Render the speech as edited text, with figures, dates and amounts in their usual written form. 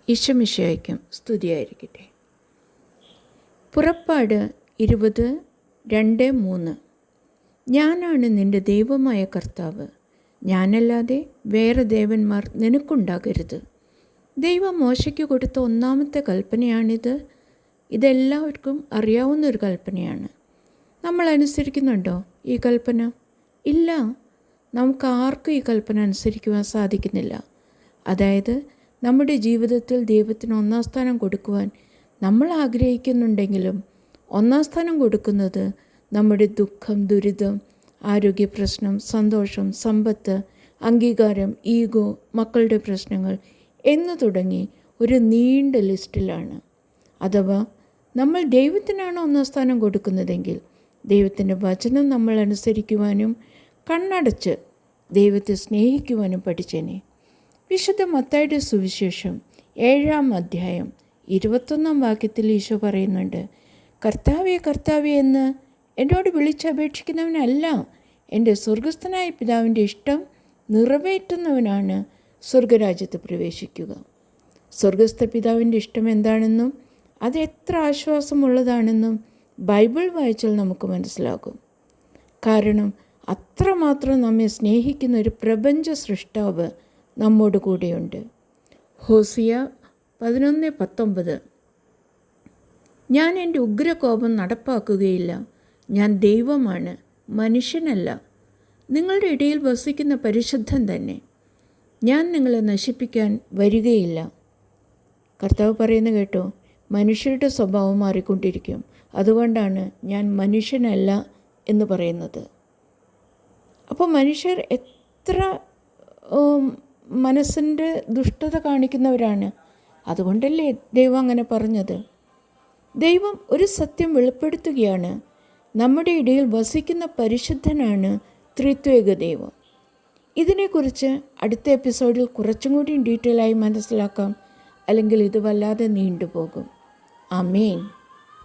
ഈശോമിശിഹായ്ക്കും സ്തുതിയായിരിക്കട്ടെ. പുറപ്പാട് 20:2-3. ഞാനാണ് നിൻ്റെ ദൈവമായ കർത്താവ്, ഞാനല്ലാതെ വേറെ ദേവന്മാർ നിനക്കുണ്ടാകരുത്. ദൈവം മോശയ്ക്ക് കൊടുത്ത ഒന്നാമത്തെ കൽപ്പനയാണിത്. ഇതെല്ലാവർക്കും അറിയാവുന്നൊരു കൽപ്പനയാണ്. നമ്മൾ അനുസരിക്കുന്നുണ്ടോ ഈ കൽപ്പന? ഇല്ല, നമുക്ക് ആർക്കും ഈ കൽപ്പന അനുസരിക്കുവാൻ സാധിക്കുന്നില്ല. അതായത് നമ്മുടെ ജീവിതത്തിൽ ദൈവത്തിന് ഒന്നാം സ്ഥാനം കൊടുക്കുവാൻ നമ്മൾ ആഗ്രഹിക്കുന്നുണ്ടെങ്കിലും ഒന്നാം സ്ഥാനം കൊടുക്കുന്നത് നമ്മുടെ ദുഃഖം, ദുരിതം, ആരോഗ്യ പ്രശ്നം, സന്തോഷം, സമ്പത്ത്, അംഗീകാരം, ഈഗോ, മക്കളുടെ പ്രശ്നങ്ങൾ എന്നു തുടങ്ങി ഒരു നീണ്ട ലിസ്റ്റിലാണ്. അഥവാ നമ്മൾ ദൈവത്തിനാണ് ഒന്നാം സ്ഥാനം കൊടുക്കുന്നതെങ്കിൽ ദൈവത്തിൻ്റെ വചനം നമ്മൾ അനുസരിക്കുവാനും കണ്ണടച്ച് ദൈവത്തെ സ്നേഹിക്കുവാനും പഠിച്ചേനെ. വിശുദ്ധ മത്തായിയുടെ സുവിശേഷം 7-ാം അധ്യായം 21-ാം വാക്യത്തിൽ ഈശോ പറയുന്നുണ്ട്, കർത്താവേ കർത്താവേ എന്ന് എന്നോട് വിളിച്ചപേക്ഷിക്കുന്നവനല്ല എൻ്റെ സ്വർഗസ്ഥനായ പിതാവിൻ്റെ ഇഷ്ടം നിറവേറ്റുന്നവനാണ് സ്വർഗരാജ്യത്ത് പ്രവേശിക്കുക. സ്വർഗസ്ഥ പിതാവിൻ്റെ ഇഷ്ടം എന്താണെന്നും അത് എത്ര ആശ്വാസമുള്ളതാണെന്നും ബൈബിൾ വായിച്ചാൽ നമുക്ക് മനസ്സിലാകും. കാരണം അത്രമാത്രം നമ്മെ സ്നേഹിക്കുന്ന ഒരു പ്രപഞ്ച സൃഷ്ടാവ് നമ്മോട് കൂടെയുണ്ട്. ഹോസിയ 11:19. ഞാൻ എൻ്റെ ഉഗ്രകോപം നടപ്പാക്കുകയില്ല, ഞാൻ ദൈവമാണ്, മനുഷ്യനല്ല, നിങ്ങളുടെ ഇടയിൽ വസിക്കുന്ന പരിശുദ്ധൻ തന്നെ, ഞാൻ നിങ്ങളെ നശിപ്പിക്കാൻ വരികയില്ല. കർത്താവ് പറയുന്നത് കേട്ടോ, മനുഷ്യരുടെ സ്വഭാവം മാറിക്കൊണ്ടിരിക്കും. അതുകൊണ്ടാണ് ഞാൻ മനുഷ്യനല്ല എന്ന് പറയുന്നത്. അപ്പോൾ മനുഷ്യർ എത്ര മനസ്സിൻ്റെ ദുഷ്ടത കാണിക്കുന്നവരാണ്. അതുകൊണ്ടല്ലേ ദൈവം അങ്ങനെ പറഞ്ഞത്. ദൈവം ഒരു സത്യം വെളിപ്പെടുത്തുകയാണ്, നമ്മുടെ ഇടയിൽ വസിക്കുന്ന പരിശുദ്ധനാണ് ത്രിത്വേക ദൈവം. ഇതിനെക്കുറിച്ച് അടുത്ത എപ്പിസോഡിൽ കുറച്ചും കൂടി ഡീറ്റെയിൽ ആയി മനസ്സിലാക്കാം, അല്ലെങ്കിൽ ഇത് വല്ലാതെ നീണ്ടുപോകും. ആമേൻ.